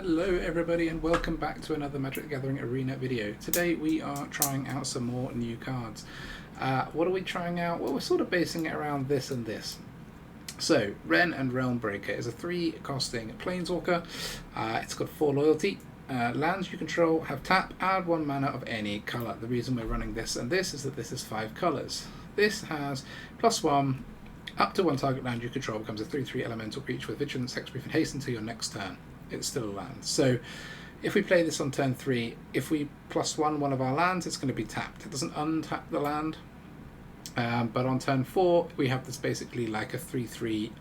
Hello everybody and welcome back to another Magic the Gathering Arena video. Today we are trying out some more new cards. What are we trying out? Well, we're sort of basing it around this and this. So, Wrenn and Realmbreaker is a 3 costing Planeswalker. It's got 4 loyalty. Lands you control have tap, add 1 mana of any colour. The reason we're running this and this is that this is 5 colours. This has +1, up to 1 target land you control becomes a 3/3 elemental creature with Vigilance, Hexproof and Haste until your next turn. It's still a land. So if we play this on turn 3, if we +1 one of our lands, it's going to be tapped. It doesn't untap the land. But on turn 4, we have this basically like a 3/3.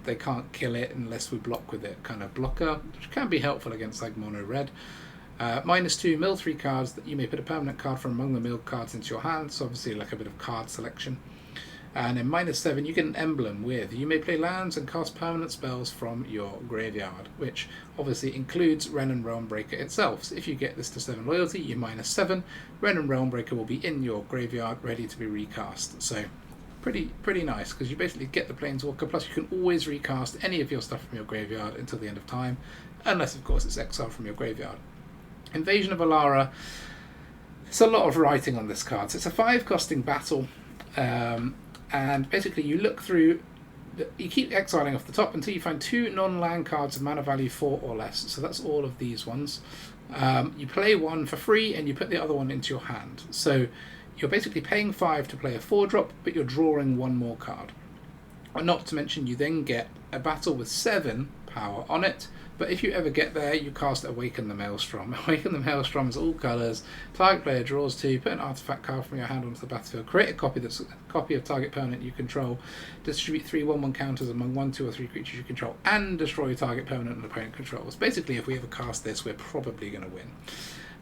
They can't kill it unless we block with it kind of blocker, which can be helpful against like mono red. -2, mill 3 cards that you may put a permanent card from among the milled cards into your hand. So obviously like a bit of card selection. And then -7, you get an emblem with you may play lands and cast permanent spells from your graveyard, which obviously includes Wrenn and Realmbreaker itself. So if you get this to 7 loyalty, you -7. Wrenn and Realmbreaker will be in your graveyard, ready to be recast. So pretty nice, because you basically get the Planeswalker, plus you can always recast any of your stuff from your graveyard until the end of time, unless of course it's exiled from your graveyard. Invasion of Alara. It's a lot of writing on this card. So it's a 5 costing battle. And basically you look through, you keep exiling off the top until you find 2 non-land cards of mana value 4 or less. So that's all of these ones. You play one for free and you put the other one into your hand. So you're basically paying 5 to play a 4-drop, but you're drawing 1 more card. Not to mention you then get a battle with 7 power on it. But if you ever get there, you cast Awaken the Maelstrom. Awaken the Maelstrom is all colours. Target player draws 2, put an artifact card from your hand onto the battlefield, create a copy of target permanent you control, distribute 3 1/1 counters among 1, 2 or 3 creatures you control, and destroy target permanent an opponent controls. Basically, if we ever cast this, we're probably going to win.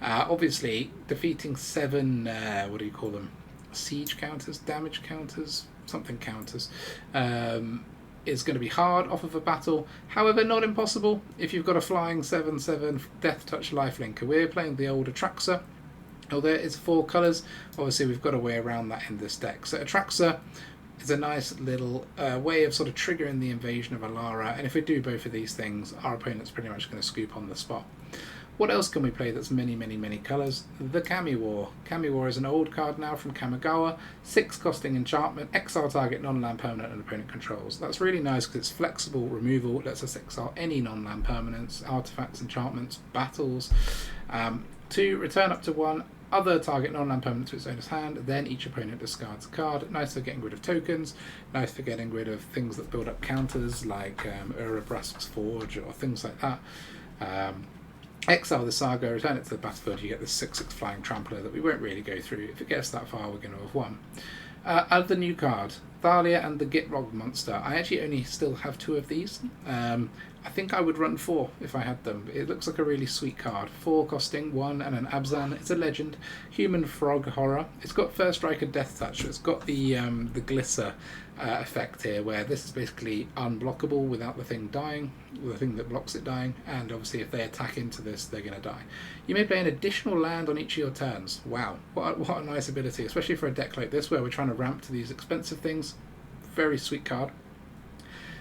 Obviously, defeating 7, what do you call them? Siege counters, damage counters, something counters. Is going to be hard off of a battle, however not impossible if you've got a flying 7/7 Death Touch Lifelinker. We're playing the old Atraxa, although it's 4 colours. Obviously we've got a way around that in this deck. So Atraxa is a nice little way of sort of triggering the Invasion of Alara, and if we do both of these things, our opponent's pretty much going to scoop on the spot. What else can we play that's many colours? The Kamiwar. Kamiwar is an old card now from Kamigawa. 6 costing enchantment, exile target non-land permanent and opponent controls. That's really nice because it's flexible removal, lets us exile any non-land permanents, artifacts, enchantments, battles. 2, return up to 1 other target non-land permanent to its owner's hand, then each opponent discards a card. Nice for getting rid of tokens, nice for getting rid of things that build up counters like Urabrask's Forge or things like that. Exile the Saga, return it to the battlefield, you get this 6/6 flying trampler that we won't really go through. If it gets that far, we're going to have won. Other new card, Thalia and the Gitrog monster. I actually only still have 2 of these. I think I would run 4 if I had them. It looks like a really sweet card. 4 costing, 1 and an Abzan. It's a legend. Human Frog Horror. It's got First Striker Death Touch. So it's got the Glisser effect here, where this is basically unblockable without the thing dying, the thing that blocks it dying, and obviously if they attack into this, they're going to die. You may play an additional land on each of your turns. Wow, what a nice ability, especially for a deck like this where we're trying to ramp to these expensive things. Very sweet card.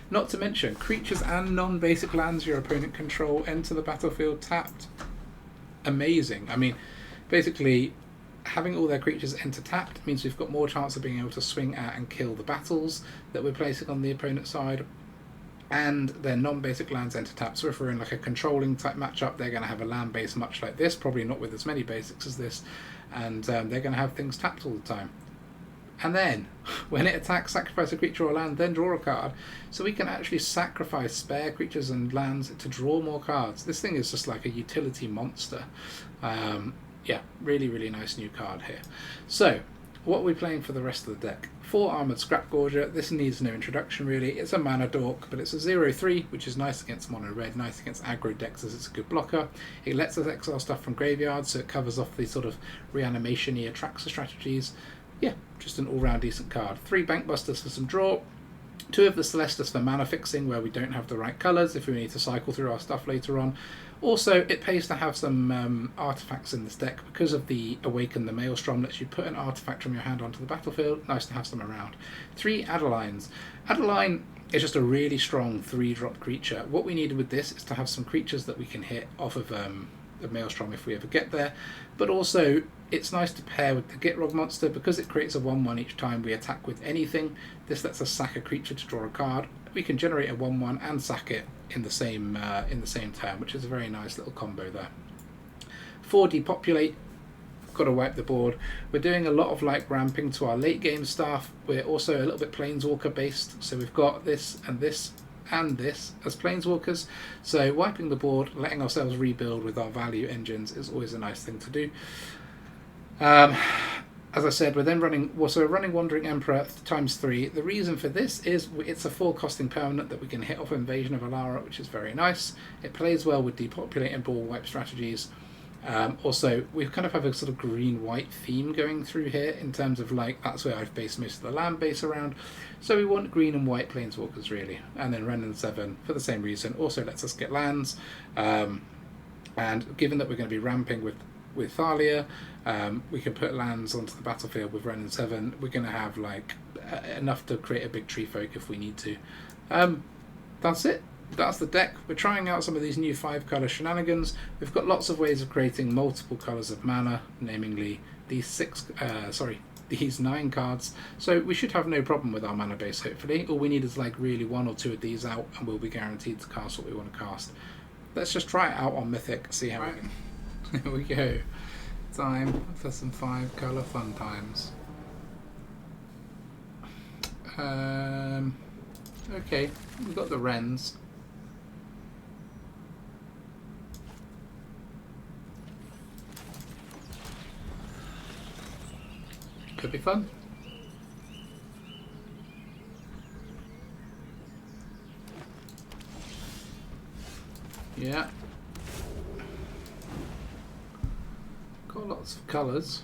Not to mention, creatures and non-basic lands your opponent control enter the battlefield tapped. Amazing. I mean, basically, having all their creatures enter tapped means we've got more chance of being able to swing at and kill the battles that we're placing on the opponent's side. And their non-basic lands enter tapped. So if we're in like a controlling type matchup, they're going to have a land base much like this, probably not with as many basics as this, and they're going to have things tapped all the time. And then, when it attacks, sacrifice a creature or land, then draw a card. So we can actually sacrifice spare creatures and lands to draw more cards. This thing is just like a utility monster. Yeah, really nice new card here. So, what are we playing for the rest of the deck? 4 Armored Scrapgorger. This needs no introduction really. It's a mana dork, but it's a 0/3, which is nice against mono red, nice against aggro decks as it's a good blocker. It lets us exile stuff from graveyards, so it covers off the sort of reanimation-y Atraxa strategies. Yeah, just an all-round decent card. 3 Bankbusters for some draw. 2 of the Celestus for mana fixing, where we don't have the right colours if we need to cycle through our stuff later on. Also, it pays to have some artifacts in this deck because of the Awaken the Maelstrom. Lets you put an artifact from your hand onto the battlefield. Nice to have some around. 3 Adelines. Adeline It's just a really strong 3-drop creature. What we needed with this is to have some creatures that we can hit off of the MAELSTROM if we ever get there, but also it's nice to pair with the Gitrog monster because it creates a 1/1 each time we attack with anything. This lets us sack a creature to draw a card. We can generate a 1/1 and sack it in the same turn, which is a very nice little combo there. 4 Depopulate. Got to wipe the board. We're doing a lot of like ramping to our late game stuff. We're also a little bit Planeswalker based, so we've got this and this and this as Planeswalkers. So wiping the board, letting ourselves rebuild with our value engines is always a nice thing to do. As I said, we're then running Wandering Emperor ×3. The reason for this is it's a 4-costing permanent that we can hit off Invasion of Alara, which is very nice. It plays well with Depopulate and ball wipe strategies. Also, we kind of have a sort of green-white theme going through here in terms of like that's where I've based most of the land base around. So we want green and white planeswalkers really, and then Wrenn and Seven for the same reason also lets us get lands. And given that we're going to be ramping with Thalia, we can put lands onto the battlefield with Wrenn and Seven. We're going to have like enough to create a big tree folk if we need to. That's it. That's the deck. We're trying out some of these new 5-colour shenanigans. We've got lots of ways of creating multiple colours of mana, namely these 9 cards. So we should have no problem with our mana base, hopefully. All we need is like really 1 or 2 of these out and we'll be guaranteed to cast what we want to cast. Let's just try it out on Mythic, see how it goes. Here we go. Time for some 5-colour fun times. Okay, we've got the Wrens. Could be fun. Yeah. Got lots of colours.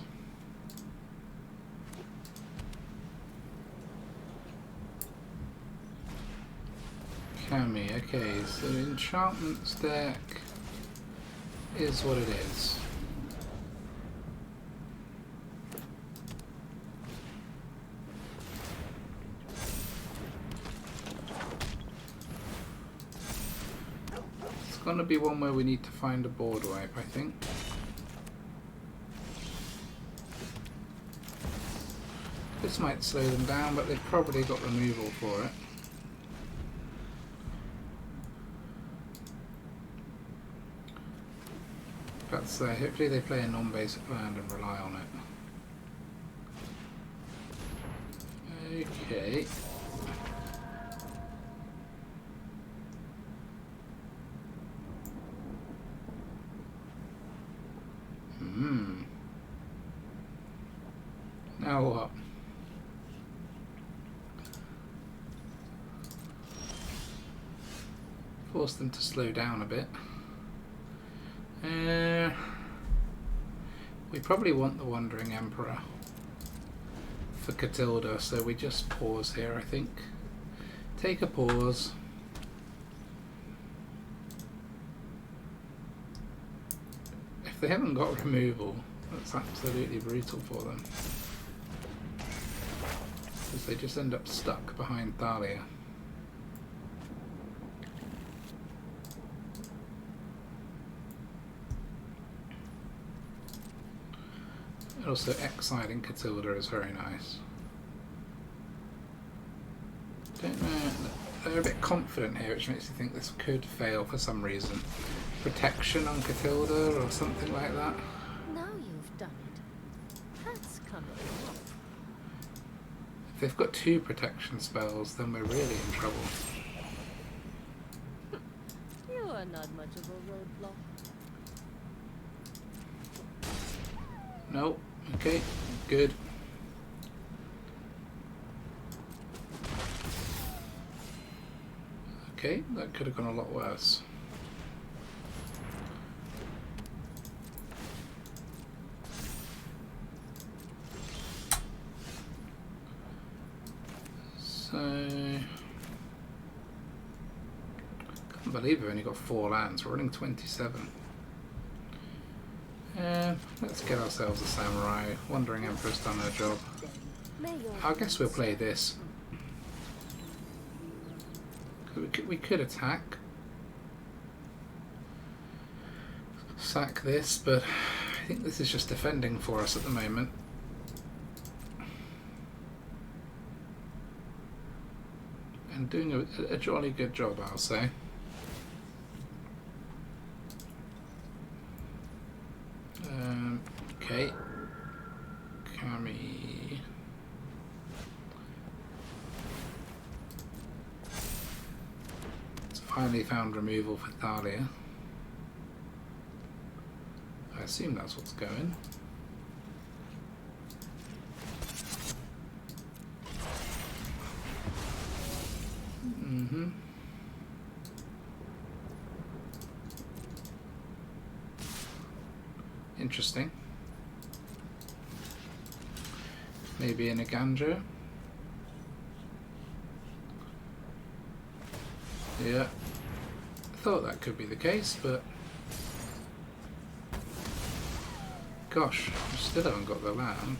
Kami, okay, so enchantments deck is what it is. It's going to be one where we need to find a board wipe, I think. This might slow them down, but they've probably got removal for it. But hopefully they play a non-basic land and rely on it. Okay. Now what? Force them to slow down a bit. We probably want the Wandering Emperor for Catilda, so we just pause here, I think. Take a pause. If they haven't got removal, that's absolutely brutal for them. Because they just end up stuck behind Thalia. Also, exiling Catilda is very nice. Don't know, they're a bit confident here, which makes me think this could fail for some reason. Protection on Catilda or something like that. Now you've done it. That's coming up. If they've got 2 protection spells, then we're really in trouble. You are not much of a roadblock. Nope. Okay, good. Okay, that could have gone a lot worse. So, can't believe we've only got 4 lands. We're running 27. Let's get ourselves a samurai. Wandering Emperor's done her job. I guess we'll play this. We could attack. Sack this, but I think this is just defending for us at the moment. And doing a jolly good job, I'll say. Okay. Kami. It's finally found removal for Thalia. I assume that's what's going. Interesting. Maybe in a Ganja. Yeah. I thought that could be the case, but gosh, I still haven't got the land.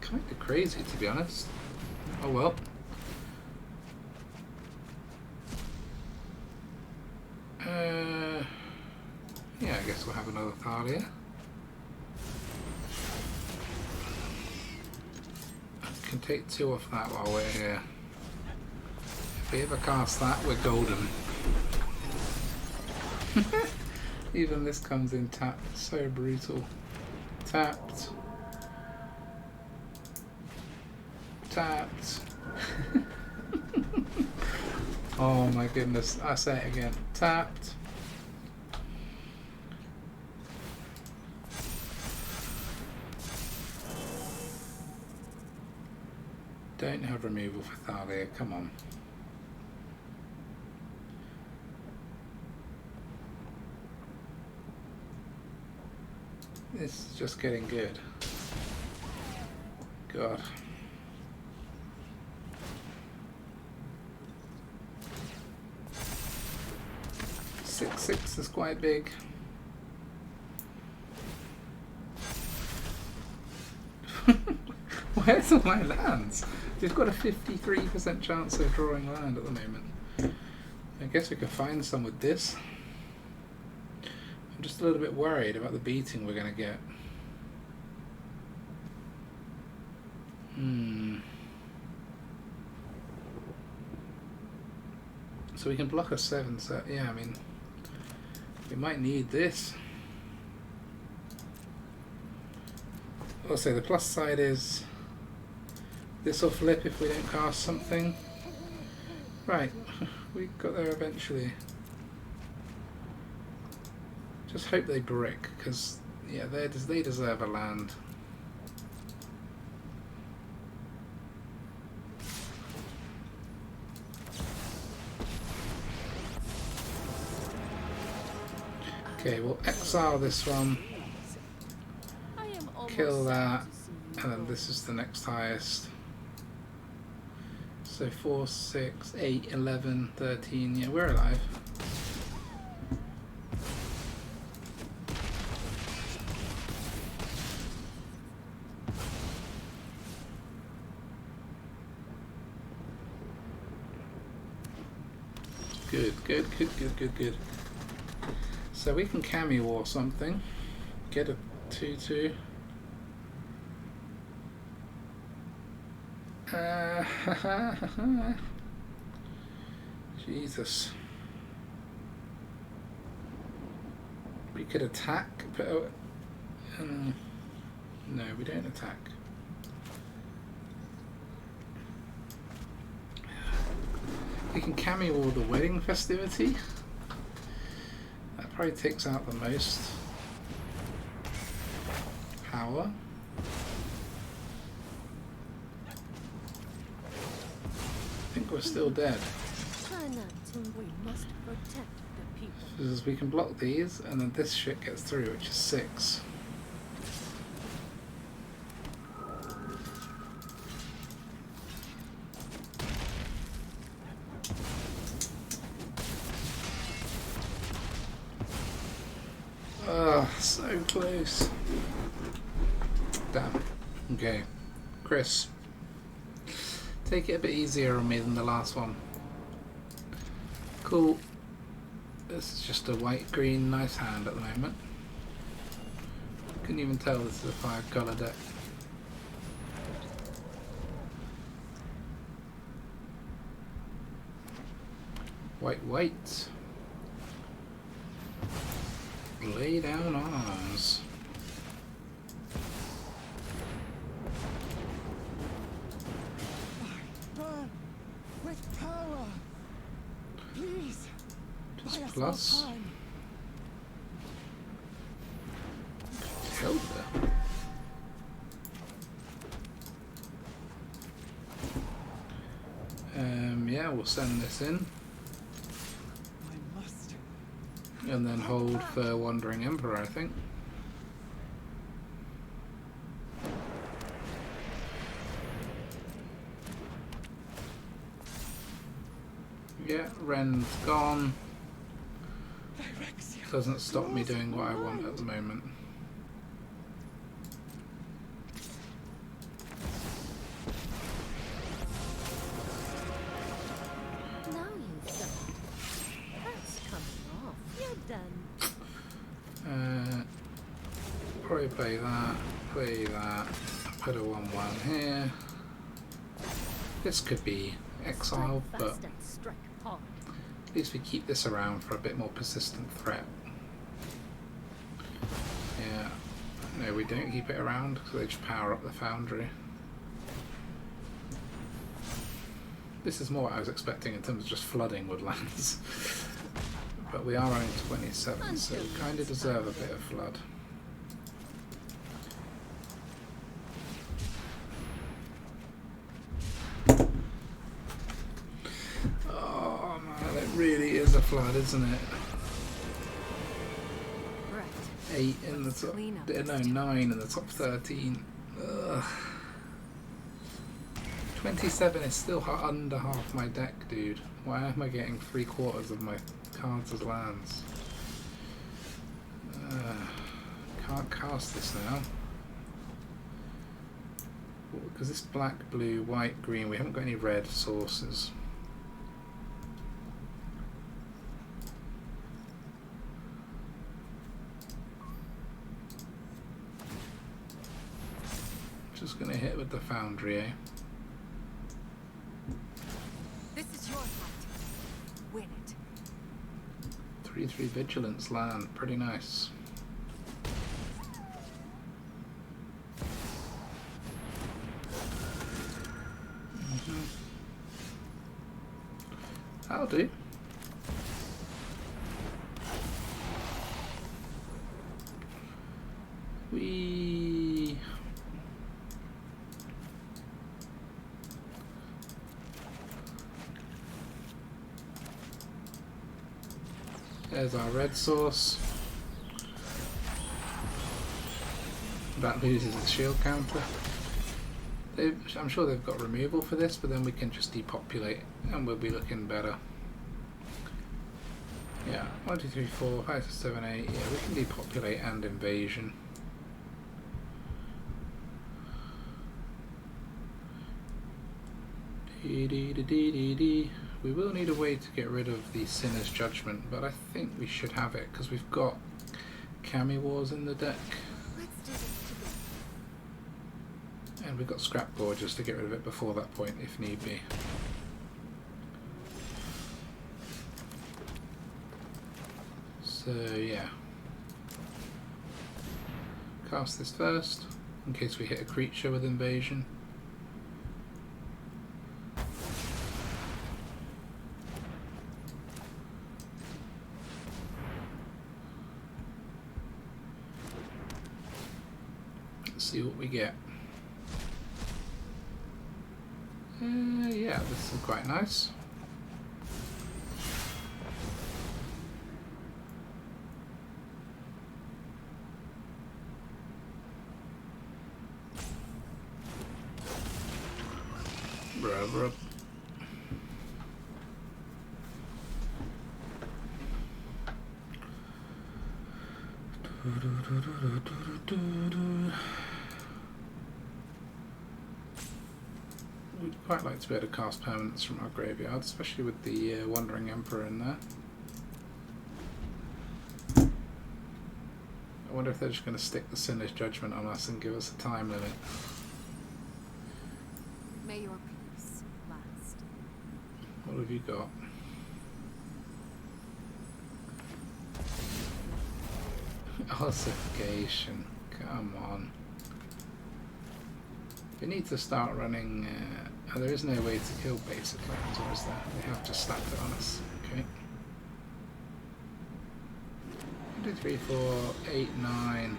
Kind of crazy, to be honest. Oh well. Yeah, I guess we'll have another Thalia. I can take 2 off that while we're here. If we ever cast that, we're golden. Even this comes in tapped. So brutal. Tapped. Tapped. Oh my goodness. I say it again. Tapped. Don't have removal for Thalia. Come on. This is just getting good. God. 6/6 is quite big. Where's all my lands? We've got a 53% chance of drawing land at the moment. I guess we could find some with this. I'm just a little bit worried about the beating we're going to get. So we can block a 7 set. Yeah, I mean, we might need this. Also, the plus side is this will flip if we don't cast something. Right, we got there eventually. Just hope they brick, because yeah, they deserve a land. Okay, we'll exile this one, kill that, and then this is the next highest. So 4, 6, 8, 11, 13, yeah, we're alive. Good. So we can Kami War something, get a 2/2. Jesus. We could attack, but no, we don't attack. We can Kami War the wedding festivity. That probably takes out the most power. I think we're still dead. Because we can block these, and then this shit gets through, which is 6. So close. Damn. Okay. Chris. Take it a bit easier on me than the last one. Cool. This is just a white-green nice hand at the moment. Couldn't even tell this is a 5-colour deck. White. Lay down arms. Burn with power. Please. Just plus. Hilda. Yeah, we'll send this in. And then hold for Wandering Emperor, I think. Yeah, Wren's gone. Doesn't stop me doing what I want at the moment. Probably play that, put a 1/1 here. This could be exiled, but at least we keep this around for a bit more persistent threat. Yeah, no, we don't keep it around because they just power up the foundry. This is more what I was expecting in terms of just flooding woodlands. But we are running 27, so we kind of deserve a bit of flood. Oh man, it really is a flood, isn't it? 8 in the top, no, 9 in the top 13. Ugh. 27 is still under half my deck, dude. Why am I getting 3/4 of my cards as lands? Can't cast this now. Because this black, blue, white, green, we haven't got any red sources. Just going to hit with the foundry, eh? This is your fight. Win it. 3/3 vigilance land, pretty nice. That'll do. There's our red source. That loses the shield counter. I'm sure they've got removal for this, but then we can just depopulate and we'll be looking better. Yeah, 1, 2, 3, 4, 5, 6, 7, 8. Yeah, we can depopulate and invasion. We will need a way to get rid of the Sinner's Judgment, but I think we should have it because we've got Kami Wars in the deck. And we've got Scrapgorgers to get rid of it before that point if need be. So yeah. Cast this first, in case we hit a creature with invasion. Let's see what we get. Yeah, this is quite nice. Bruh. We've quite like to be able to cast permanents from our graveyard, especially with the Wandering Emperor in there. I wonder if they're just going to stick the Sinner's Judgment on us and give us a time limit. May your peace last. What have you got? Ossification. Come on. We need to start running... oh, there is no way to kill basic lands, or is there? They have just slapped it on us. Okay. 1, 2, 3, 4, 8, 9.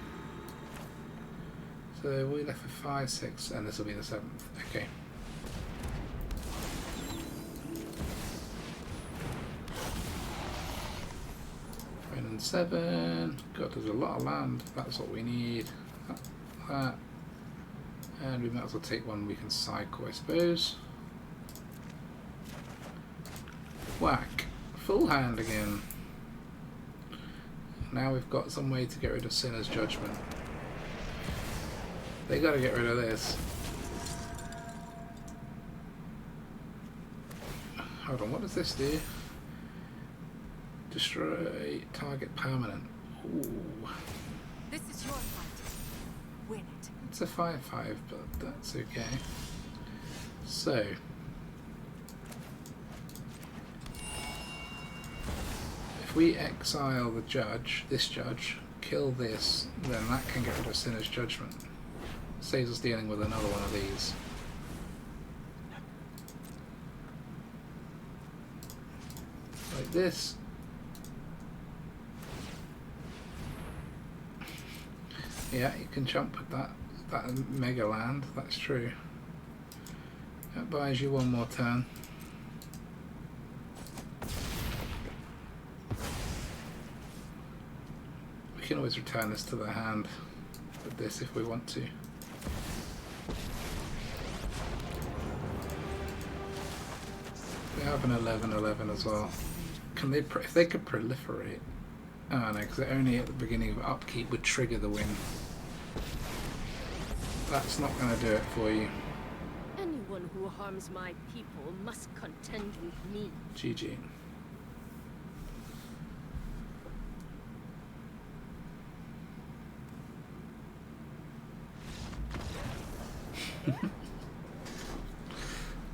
So we left with 5, 6, and this will be the 7th. Okay. Wrenn and Seven. God, there's a lot of land. That's what we need. That. And we might as well take one we can cycle, I suppose. Whack. Full hand again. Now we've got some way to get rid of Sinner's Judgment. They gotta get rid of this. Hold on, what does this do? Destroy target permanent. Ooh. This is your fight. Win it. It's a 5/5, but that's okay. So if we exile the judge, this judge, kill this, then that can get rid of Sinner's Judgment. Saves us dealing with another one of these. Like this. Yeah, you can jump with that mega land, that's true. That buys you one more turn. We can always return this to the hand with this if we want to. We have an 11/11 as well. Can they, if they could proliferate? Oh no, because only at the beginning of upkeep would trigger the win. That's not going to do it for you. Anyone who harms my people must contend with me. GG.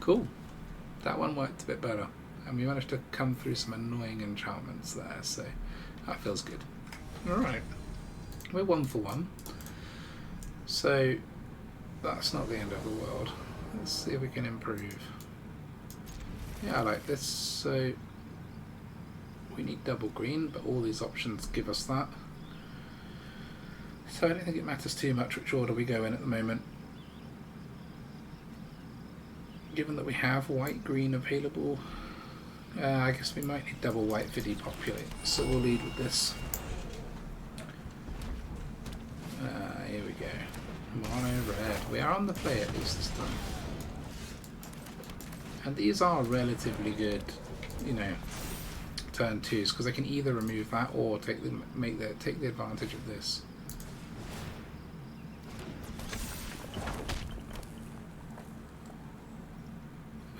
Cool. That one worked a bit better. And we managed to come through some annoying enchantments there, so that feels good. Alright. We're 1 for 1. So that's not the end of the world. Let's see if we can improve. Yeah, I like this. So we need double green, but all these options give us that. So I don't think it matters too much which order we go in at the moment. Given that we have white-green available, I guess we might need double white for Depopulate, so we'll lead with this. Here we go. Mono red. We are on the play at least this time. And these are relatively good, you know, turn 2s, because they can either remove that or take the advantage of this.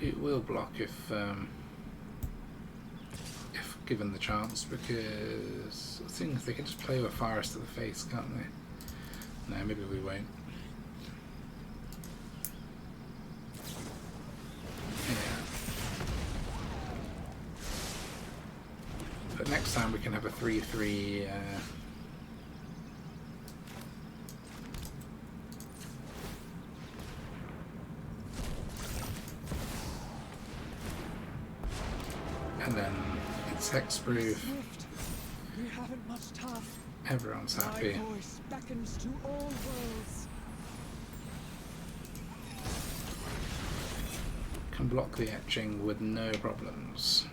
We will block if given the chance, because I think they can just play with fires to the face, can't they? No, maybe we won't. Yeah. But next time we can have a 3/3. And then it's hexproof. We haven't much time. Everyone's happy. My voice beckons to all worlds. Can block the etching with no problems.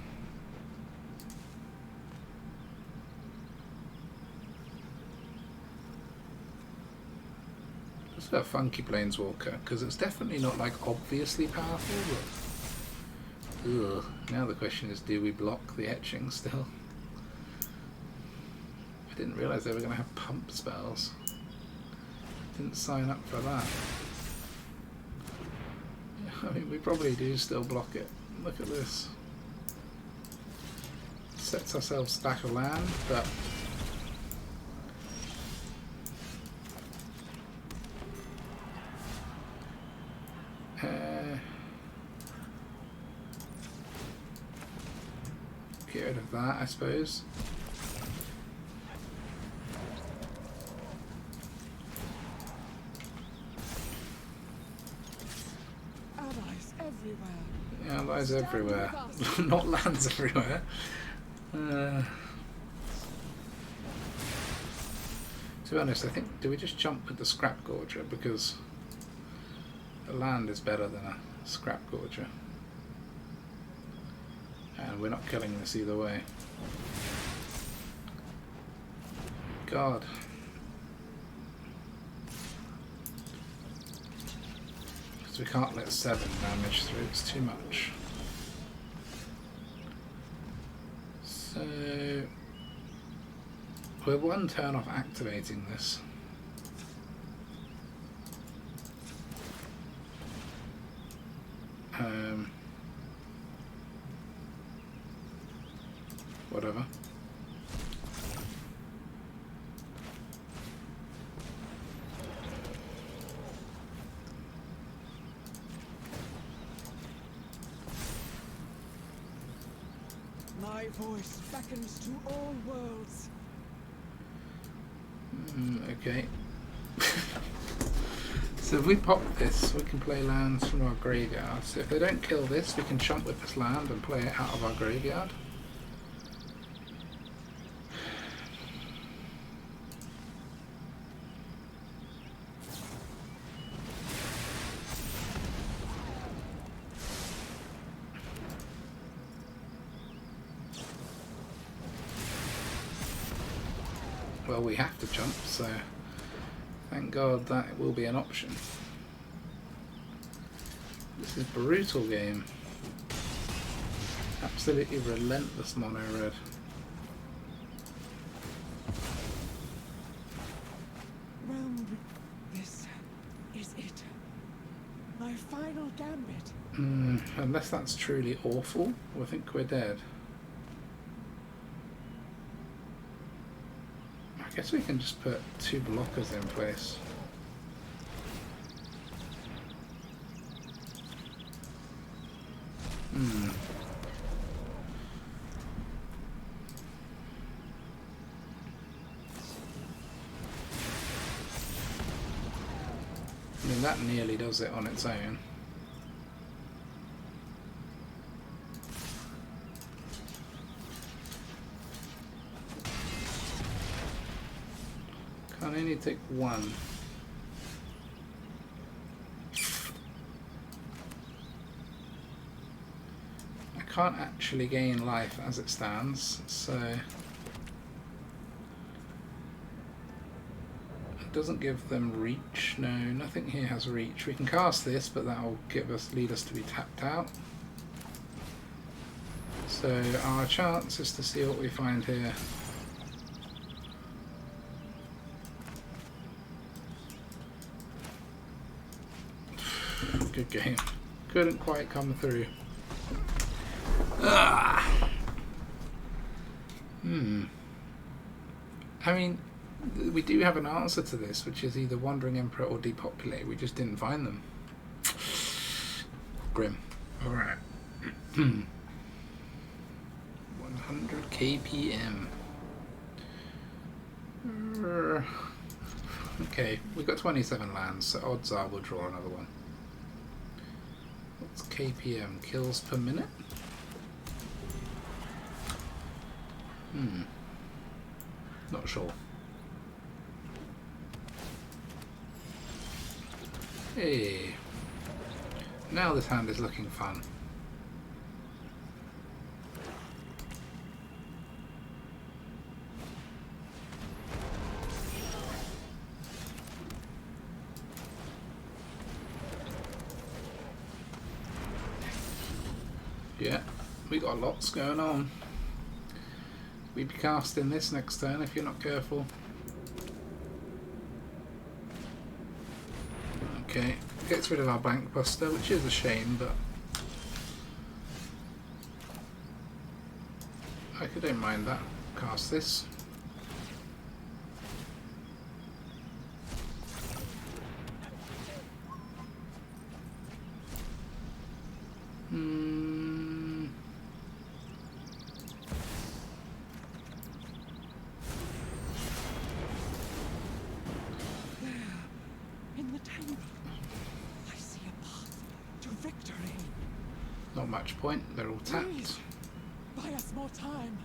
It's a funky Planeswalker, because it's definitely not like obviously powerful, but ugh. Now the question is, do we block the etching still? I didn't realise they were going to have pump spells. Didn't sign up for that. I mean, we probably do still block it. Look at this. Sets ourselves stack of land, but get rid of that, I suppose. Allies everywhere. Allies everywhere. Not lands everywhere. To be honest, I think, do we just jump with the Scrapgorger, because a land is better than a Scrapgorger, and we're not killing this either way. God. Because we can't let 7 damage through, it's too much. So we're one turn off activating this. Whatever. My voice beckons to all worlds. Okay. So if we pop this, we can play lands from our graveyard. So if they don't kill this, we can chump with this land and play it out of our graveyard. Well, we have to jump, so thank God that will be an option. This is brutal game. Absolutely relentless mono red. This is it. My final gambit. Unless that's truly awful, I think we're dead. I guess we can just put 2 blockers in place. I mean, that nearly does it on its own. Can only take 1. I can't actually gain life as it stands, so it doesn't give them reach. No, nothing here has reach. We can cast this, but that will lead us to be tapped out. So our chance is to see what we find here. Good game. Couldn't quite come through. I mean, we do have an answer to this, which is either Wandering Emperor or Depopulate. We just didn't find them. Grim. Alright. 100 KPM. Okay, we've got 27 lands, so odds are we'll draw another one. What's KPM? Kills per minute? Not sure. Hey. Now this hand is looking fun. Yeah, we got lots going on. We'd be casting this next turn if you're not careful. Okay, gets rid of our Bankbuster, which is a shame, but I don't mind that. Cast this. Not much point, they're all tapped. Please, buy us more time.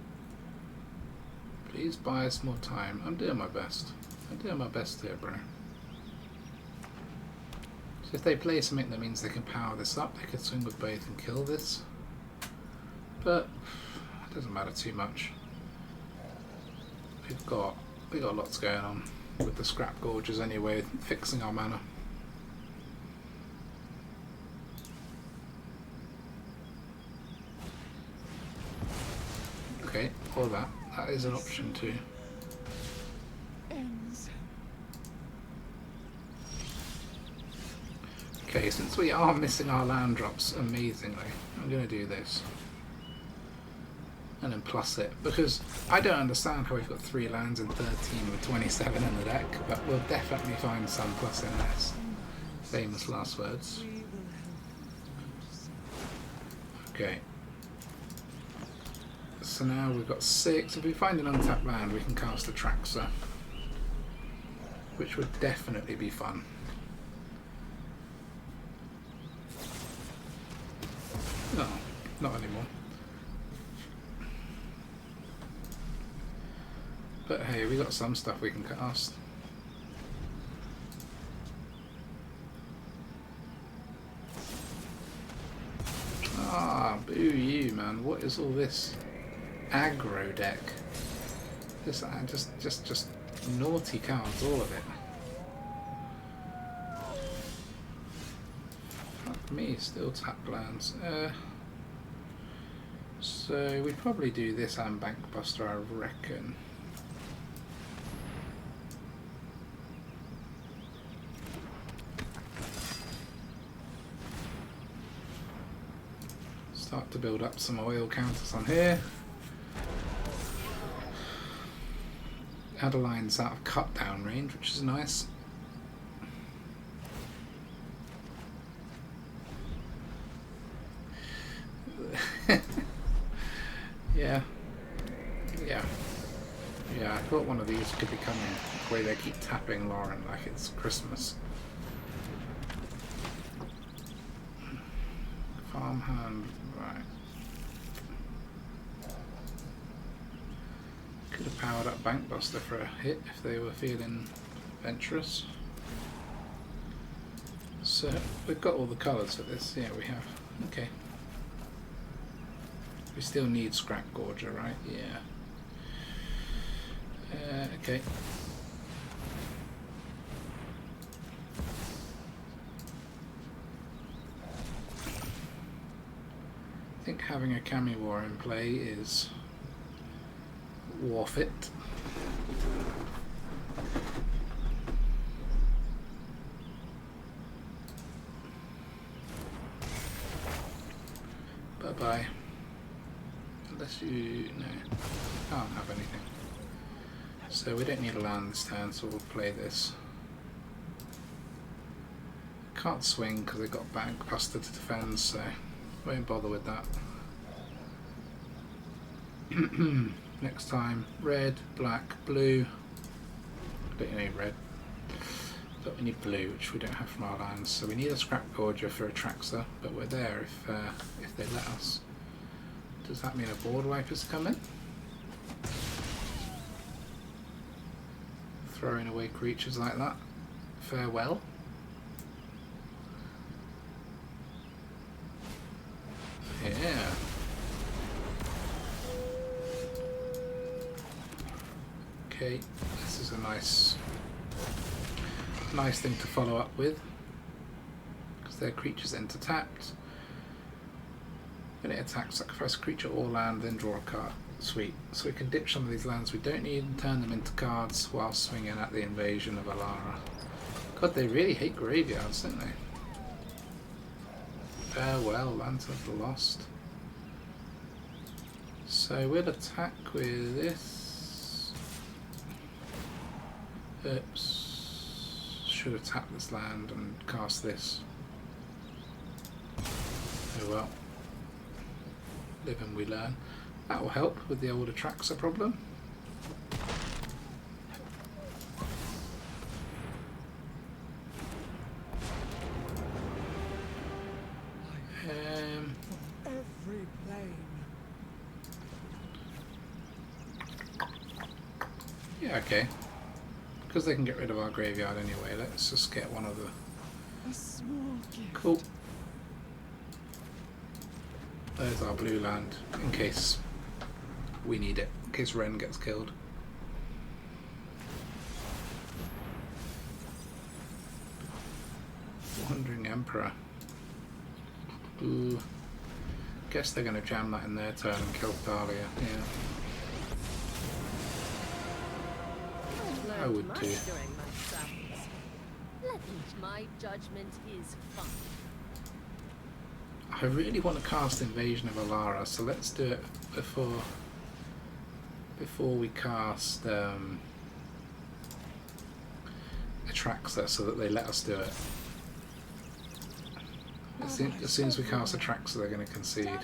Please buy us more time. I'm doing my best. I'm doing my best here, bro. So if they play something that means they can power this up, they could swing with both and kill this. But it doesn't matter too much. We've got lots going on with the Scrapgorgers anyway, fixing our mana. Okay, or that. That is an option too. Ends. Okay, since we are missing our land drops amazingly, I'm going to do this. And then plus it, because I don't understand how we've got 3 lands in 13 with 27 in the deck, but we'll definitely find some plus in this. Famous last words. Okay. So now we've got 6. If we find an untapped land, we can cast Atraxa, which would definitely be fun. No, not anymore. But hey, we got some stuff we can cast. Ah, boo you, man. What is all this aggro deck? Just naughty cards, all of it. Fuck me, still tap lands. So we'd probably do this and Bankbuster, I reckon. Start to build up some oil counters on here. Adeline's out of cut down range, which is nice. Yeah. I thought one of these could be coming the way they keep tapping Lauren like it's Christmas. Farmhand, right. Could have powered up Bankbuster for a hit if they were feeling adventurous. So we've got all the colours for this. Yeah, we have. Okay. We still need Scrapgorger, right? Yeah. Okay. I think having a Camewar in play is worth it. Bye bye. Unless you... no, can't have anything. So we don't need a land this turn, so we'll play this. Can't swing because they got Bankbuster to defend, so won't bother with that. Next time, red, black, blue. I don't need red, but we need blue, which we don't have from our lands. So we need a Scrapgorger for Atraxa, but we're there if they let us. Does that mean a board wiper's come in? Throwing away creatures like that. Farewell. Yeah. Okay, this is a nice thing to follow up with, because their creatures enter tapped. When it attacks, sacrifice a creature or land, then draw a card. Sweet. So we can ditch some of these lands we don't need and turn them into cards while swinging at the Invasion of Alara. God, they really hate graveyards, don't they? Well, Lands of the Lost. So we'll attack with this. Oops. Should have tapped this land and cast this. Oh well. Live and we learn. That will help with the old Atraxa problem. Every plane. Yeah, okay. Because they can get rid of our graveyard anyway, let's just get one of the... A small gift. Cool. There's our blue land, in case we need it, in case Wrenn gets killed. Wandering Emperor. Ooh. Guess they're going to jam that in their turn and kill Thalia, yeah. I would too. My judgment is fine. I really want to cast Invasion of Alara, so let's do it before we cast Atraxa, so that they let us do it. As soon as we cast Atraxa, they're going to concede. Yeah,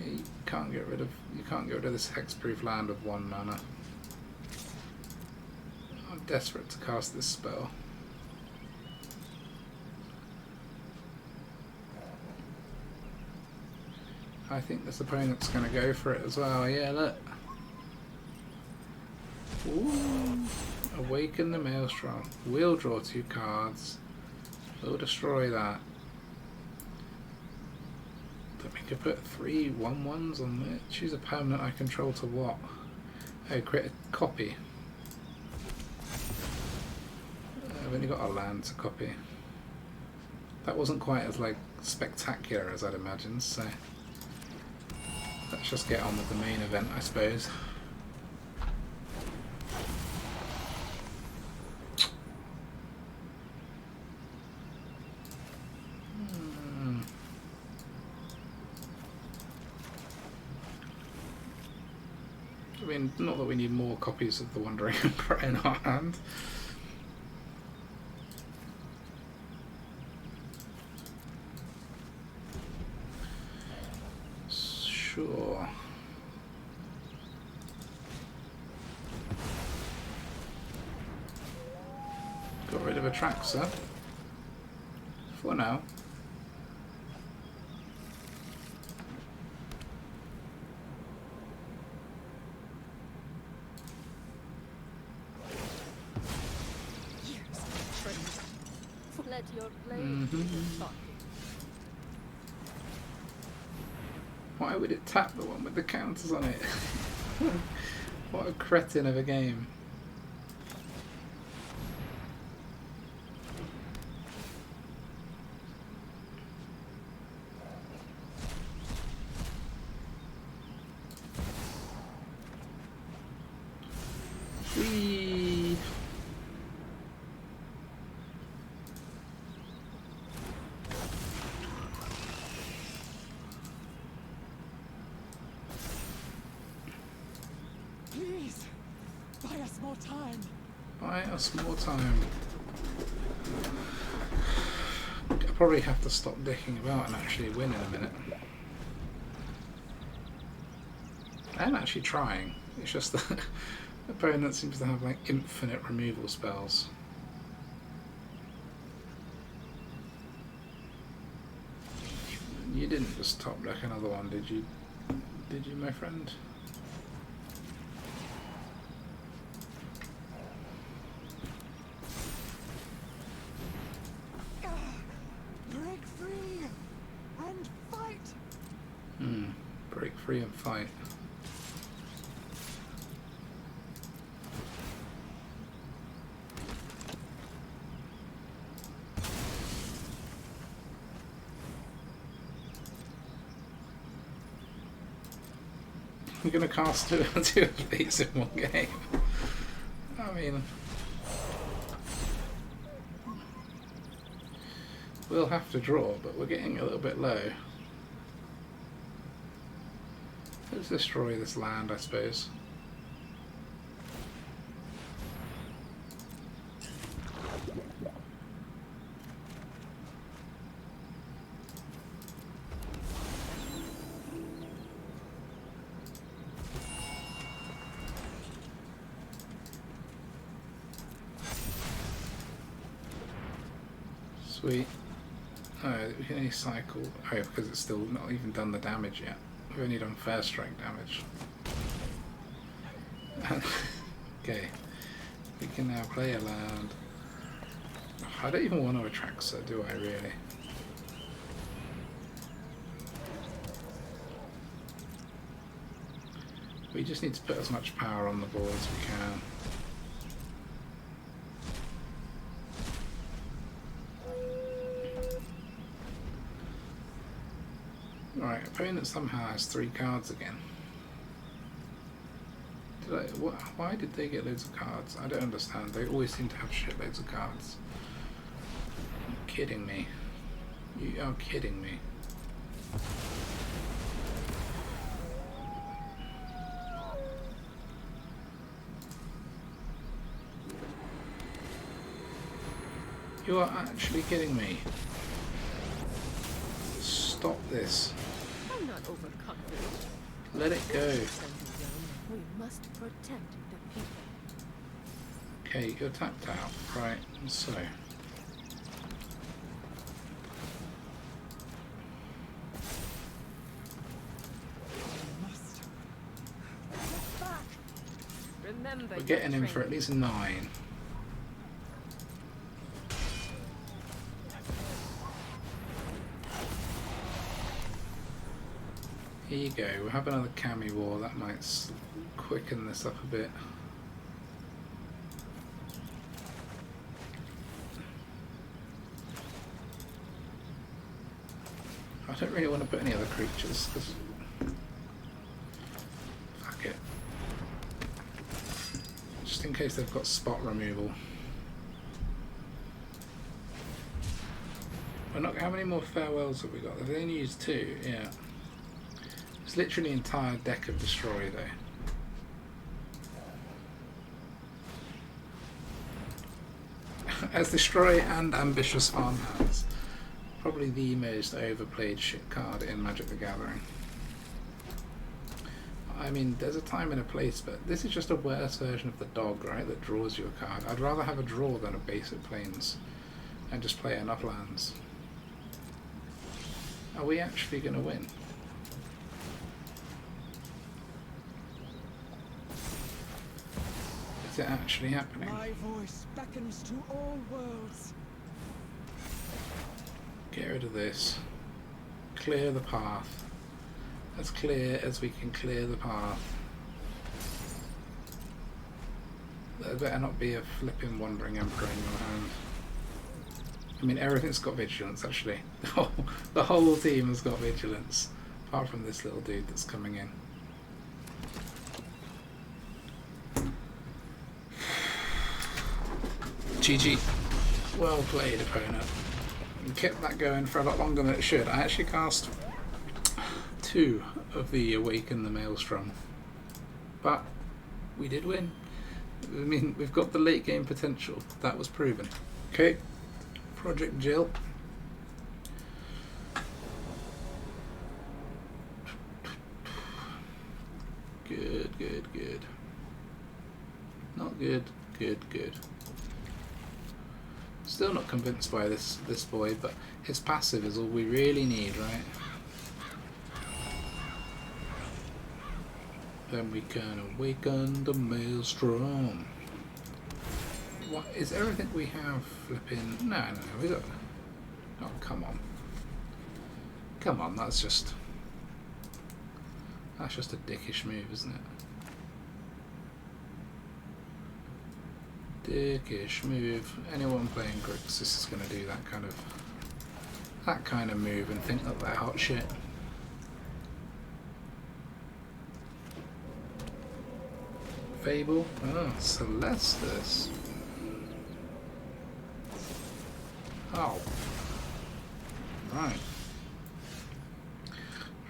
you can't get rid of this hexproof land with 1 mana. I'm desperate to cast this spell. I think this opponent's going to go for it as well. Yeah, look. Ooh. Awaken the Maelstrom. We'll draw 2 cards. We'll destroy that. But we could put 3 1/1s on there. Choose a permanent I control to what? Oh, create a copy. I've only got a land to copy. That wasn't quite as like spectacular as I'd imagined, so let's just get on with the main event, I suppose. I mean, not that we need more copies of the Wandering Emperor in our hand. Sure. Got rid of Atraxa for now. Let your blade Why would it tap the one with the counters on it? What a cretin of a game. Whee! Please, buy us more time. Buy us more time. I'll probably have to stop dicking about and actually win in a minute. I am actually trying. It's just that the opponent seems to have like infinite removal spells. You didn't just top deck another one, did you? Did you, my friend? Break free and fight. Break free and fight. I'm gonna cast two of these in one game. I mean, We'll have to draw, but we're getting a little bit low. Let's destroy this land, I suppose. Sweet. Oh, we can only cycle. Oh, because it's still not even done the damage yet. We've only done first strike damage. Okay. We can now play a land. I don't even want to Atraxa, do I really? We just need to put as much power on the board as we can. Right, opponent somehow has 3 cards again. Why did they get loads of cards? I don't understand. They always seem to have shitloads of cards. You're kidding me. You are kidding me. You are actually kidding me. Stop this. I'm not overconfident. Let it go. We must protect the people. Okay, you're tapped out. Right, so. Remember, We're getting him for at least 9. Here you go, we'll have another Kami War, that might quicken this up a bit. I don't really want to put any other creatures, because... Fuck it. Just in case they've got spot removal. We're not, how many more farewells have we got? They've only used 2, yeah. It's literally an entire deck of Destroy though. As Destroy and Ambitious Farmlands. Probably the most overplayed shit card in Magic the Gathering. I mean, there's a time and a place, but this is just a worse version of the dog, right, that draws you a card. I'd rather have a draw than a basic plains and just play enough lands. Are we actually going to win? Is it actually happening? My voice beckons to all worlds. Get rid of this. Clear the path. As clear as we can clear the path. There better not be a flipping Wandering Emperor in your hand. I mean, everything's got vigilance, actually. The whole team has got vigilance. Apart from this little dude that's coming in. GG. Well played, opponent. You kept that going for a lot longer than it should. I actually cast 2 of the Awaken the Maelstrom. But we did win. I mean, we've got the late game potential. That was proven. Okay. Project Jill. Good, good, good. Not good, good, good. Still not convinced by this boy, but his passive is all we really need, right? Then we can awaken the Maelstrom. What is everything we have flipping? No, we got. Oh, come on, come on. That's just a dickish move, isn't it? Dickish move. Anyone playing Grixis is going to do that kind of move and think that they're hot shit. Fable. Oh, Celestus. Oh. Right.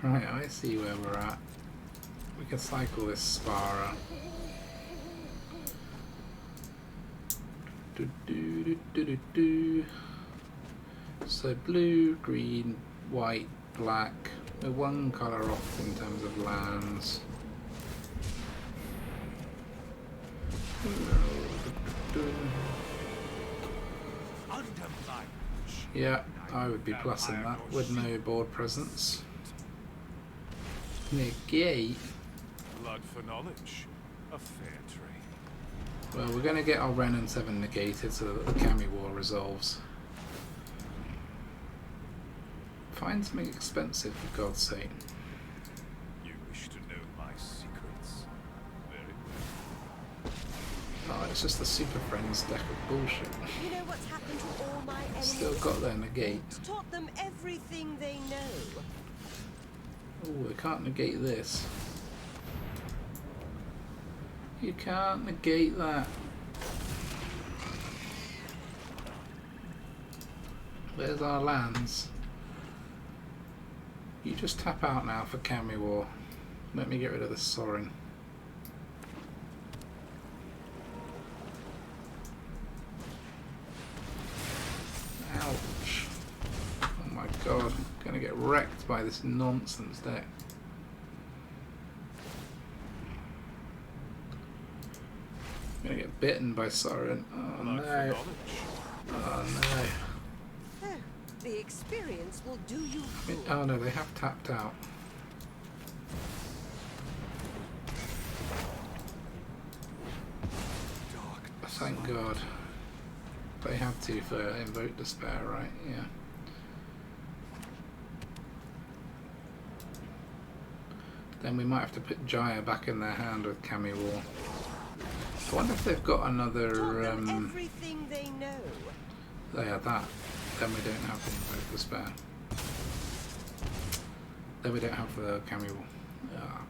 Right, I see where we're at. We can cycle this Spara. So blue, green, white, black. We're one colour off in terms of lands. Yeah, I would be plussing that with no board presence. Negate. Blood for knowledge, a fair trade. Well, we're going to get our Wrenn and Seven negated so that the Kami War resolves. Find something expensive, for God's sake. You wish to know my secrets? Very well. Oh, it's just the Super Friends deck of bullshit. You know what's happened to all my enemies? Still got their negate. Taught them everything they know. Oh, I can't negate this. You can't negate that. Where's our lands? You just tap out now for Kami War. Let me get rid of this Sorin. Ouch. Oh my god. I'm gonna get wrecked by this nonsense deck. I'm gonna get bitten by Sorin. Oh Blood for no. knowledge. Oh no. Oh, the experience will do you good. Oh no, they have tapped out. Thank God. They had to for Invoke Despair, right? Yeah. Then we might have to put Jaya back in their hand with Kami War. I wonder if they've got another. Taught them everything they know. They are that. Then we don't have the Invoke Despair. Then we don't have the Kami War. Ah.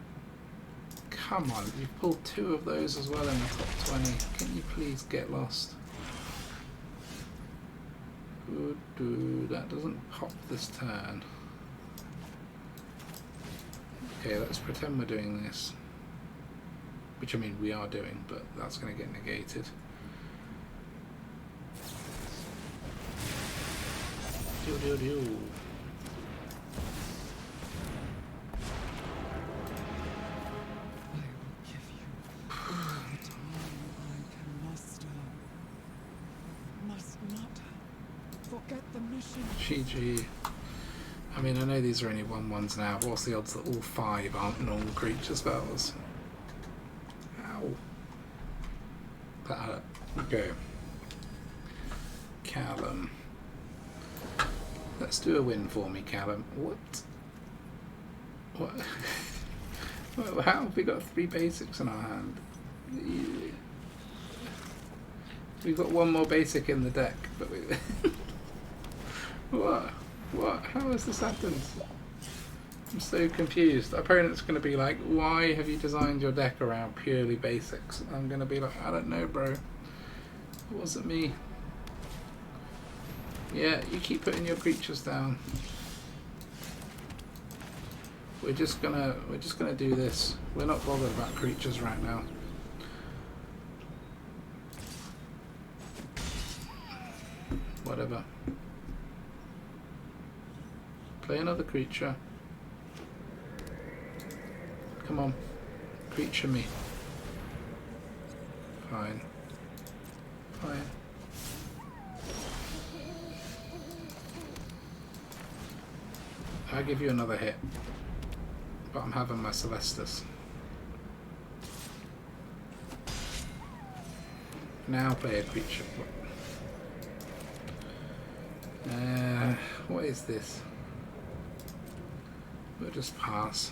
Come on, you've pulled 2 of those as well in the top 20. Can you please get lost? That doesn't pop this turn. Okay, let's pretend we're doing this. Which I mean we are doing, but that's going to get negated. Deal. GG. I mean, I know these are only 1/1s now, but what's the odds that all 5 aren't normal creature spells? Ow. That hurt. Okay. Callum. Let's do a win for me, Callum. What? Well, how have we got 3 basics in our hand? We've got 1 more basic in the deck, but we... What? How has this happened? I'm so confused. Opponent's going to be like, why have you designed your deck around purely basics? I'm going to be like, I don't know, bro. It wasn't me. Yeah, you keep putting your creatures down. We're just gonna do this. We're not bothered about creatures right now. Whatever. Play another creature. Come on. Creature me. Fine. I'll give you another hit. But I'm having my Celestus. Now play a creature. What is this? We'll just pass.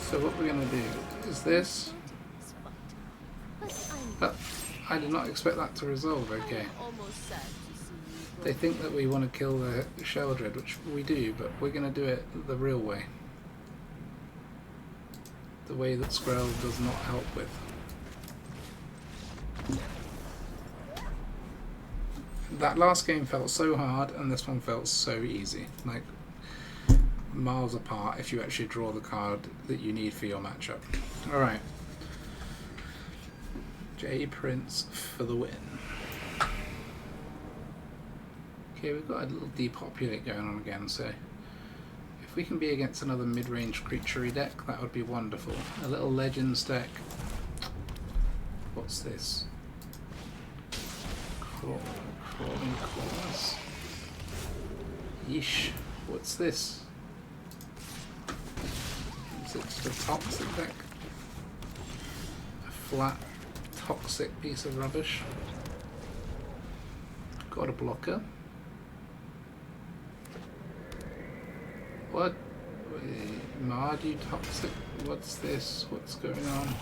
So what we're going to do is this. I did not expect that to resolve. Okay. I'm almost sad to see you go. They think that we want to kill the Sheldred, which we do, but we're going to do it the real way. The way that Skrell does not help with. That last game felt so hard, and this one felt so easy. Like, miles apart if you actually draw the card that you need for your matchup. Alright. J Prince for the win. Okay, we've got a little Depopulate going on again, so if we can be against another mid-range creature-y deck, that would be wonderful. A little Legends deck. What's this? Crawling Claws. Yeesh. What's this? Is it just a toxic deck? A flat, toxic piece of rubbish. Got a blocker. What? Mardu toxic? What's this? What's going on?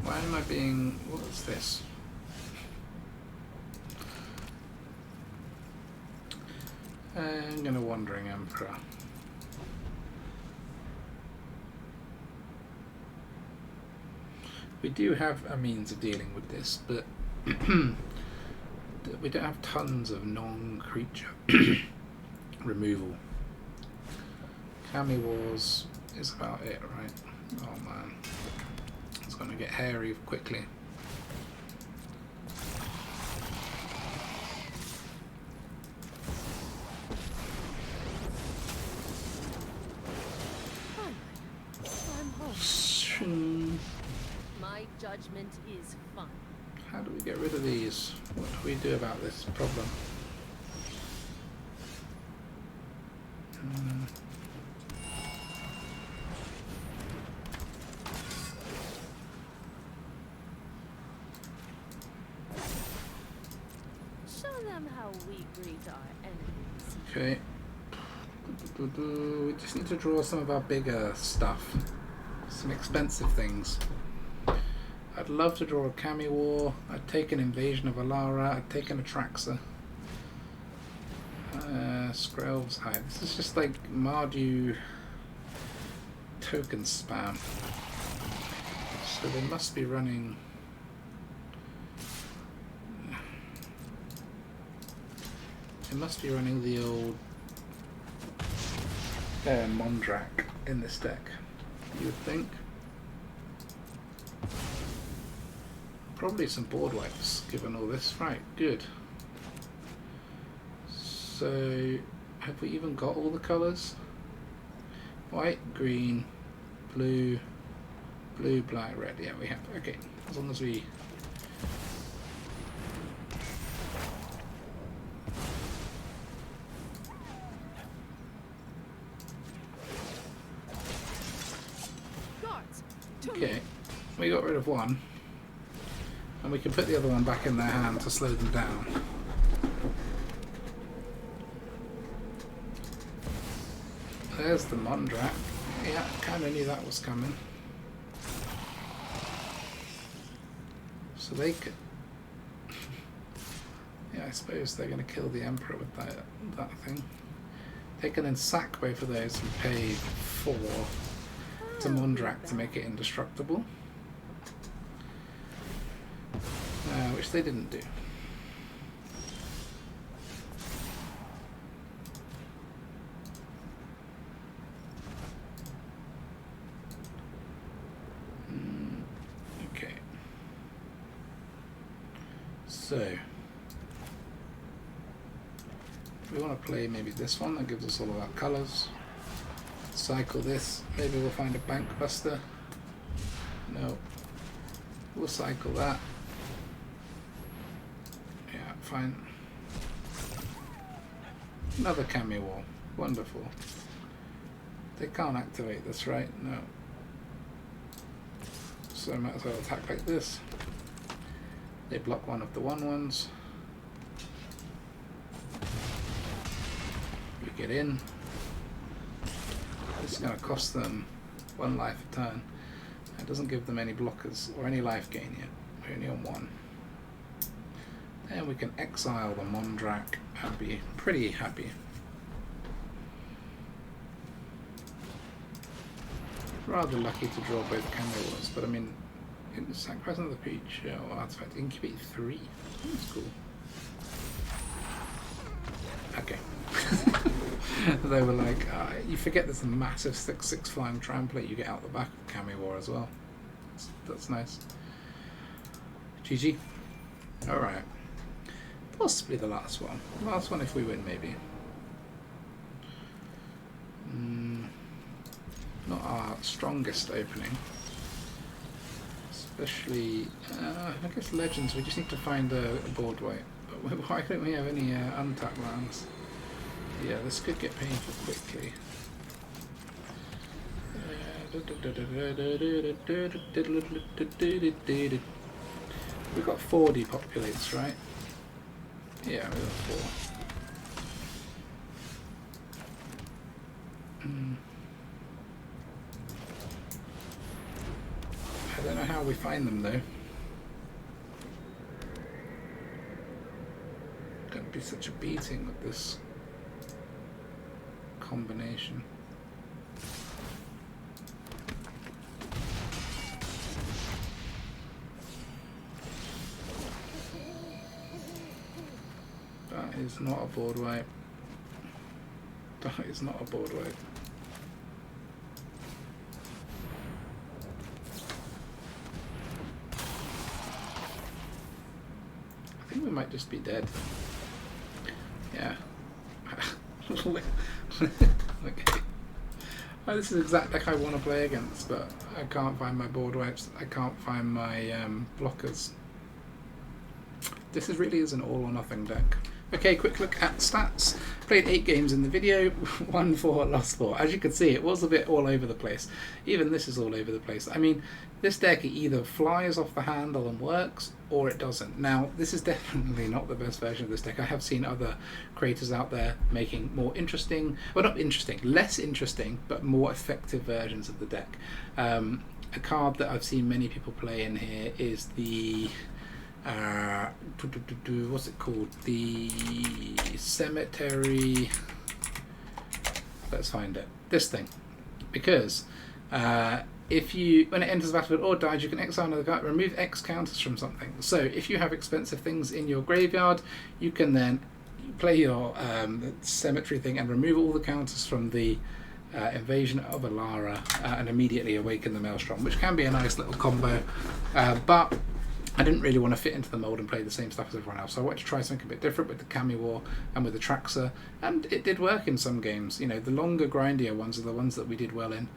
Why am I being... what's this? I'm gonna Wandering Emperor. We do have a means of dealing with this, but we don't have tons of non-creature removal. Kami Wars is about it, right? Oh man. It's going to get hairy quickly. I'm home. My judgment is fine. How do we get rid of these? What do we do about this problem? Show them how we greet our enemies. Okay. We just need to draw some of our bigger stuff. Some expensive things. I'd love to draw a Kami War. I'd take an Invasion of Alara. I'd take an Atraxa. Skrell's Hide. This is just like Mardu token spam. So they must be running... they must be running the old Mondrak in this deck, you would think. Probably some board wipes, given all this. Right, good. So, have we even got all the colours? White, green, blue, blue, black, red. Yeah, we have. Okay, as long as we... Okay, we got rid of one. And we can put the other one back in their hand to slow them down. There's the Mondrak. Yeah, kind of knew that was coming. So they could... yeah, I suppose they're going to kill the Emperor with that thing. They can then sack both of those and pay 4 to Mondrak to make it indestructible. Which they didn't do. Okay. So, we want to play maybe this one that gives us all of our colours. Cycle this. Maybe we'll find a Bankbuster. No. We'll cycle that. Yeah, fine. Another Kami Wall. Wonderful. They can't activate this, right? No. So I might as well attack like this. They block one of the 1/1s. We get in. This is going to cost them 1 life a turn. It doesn't give them any blockers or any life gain yet. We're only on 1. Then we can exile the Mondrak and be pretty happy. Rather lucky to draw both Cameras, but I mean, sacrifice another creature or artifact, incubate 3. That's cool. Okay. They were like, you forget there's a massive 6/6 flying tramplate you get out the back of Cameo as well. That's nice. GG. Alright. Possibly the last one. Last one if we win, maybe. Not our strongest opening. Especially, I guess Legends, we just need to find a board weight. But why don't we have any untapped lands? Yeah, this could get painful quickly. We've got 4 depopulates, right? Yeah, we've got 4. I don't know how we find them though. Gonna be such a beating with this combination. That is not a board wipe. That is not a board wipe. I think we might just be dead. Yeah. Okay. Oh, this is the exact deck I want to play against, but I can't find my board wipes. I can't find my blockers. This really is an all or nothing deck. Okay, quick look at stats. Played 8 games in the video, won 4, lost 4. As you can see, it was a bit all over the place. Even this is all over the place. I mean, this deck either flies off the handle and works, or it doesn't. Now, this is definitely not the best version of this deck. I have seen other creators out there making more interesting, well, not interesting, less interesting, but more effective versions of the deck. A card that I've seen many people play in here is the what's it called? The Cemetery. Let's find it. This thing, because if you, when it enters the battlefield or dies, you can exile another card, remove X counters from something. So if you have expensive things in your graveyard, you can then play your Cemetery thing and remove all the counters from the Invasion of Alara and immediately awaken the Maelstrom, which can be a nice little combo, but I didn't really want to fit into the mold and play the same stuff as everyone else, so I wanted to try something a bit different with the Cameor and with the Atraxa, and it did work in some games. You know, the longer, grindier ones are the ones that we did well in.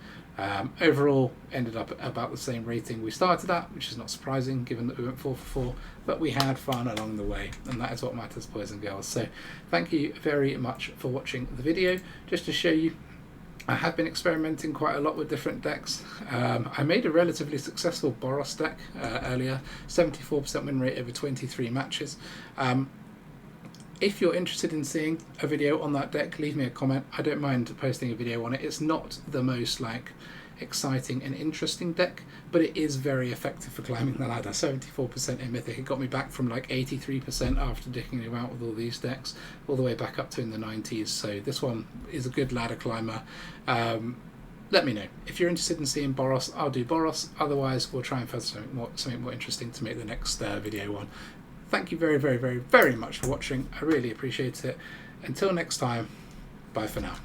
Overall, ended up about the same rating we started at, which is not surprising given that we went 4 for 4, but we had fun along the way, and that is what matters, boys and girls. So thank you very much for watching the video. Just to show you, I have been experimenting quite a lot with different decks. I made a relatively successful Boros deck earlier, 74% win rate over 23 matches. If you're interested in seeing a video on that deck, leave me a comment. I don't mind posting a video on it. It's not the most exciting and interesting deck, but it is very effective for climbing the ladder. 74% in Mythic. It got me back from 83% after dicking about with all these decks, all the way back up to in the 90s. So this one is a good ladder climber. Let me know if you're interested in seeing Boros. I'll do Boros. Otherwise, we'll try and find something more interesting to make the next video on. Thank you very, very, very, very much for watching. I really appreciate it. Until next time, bye for now.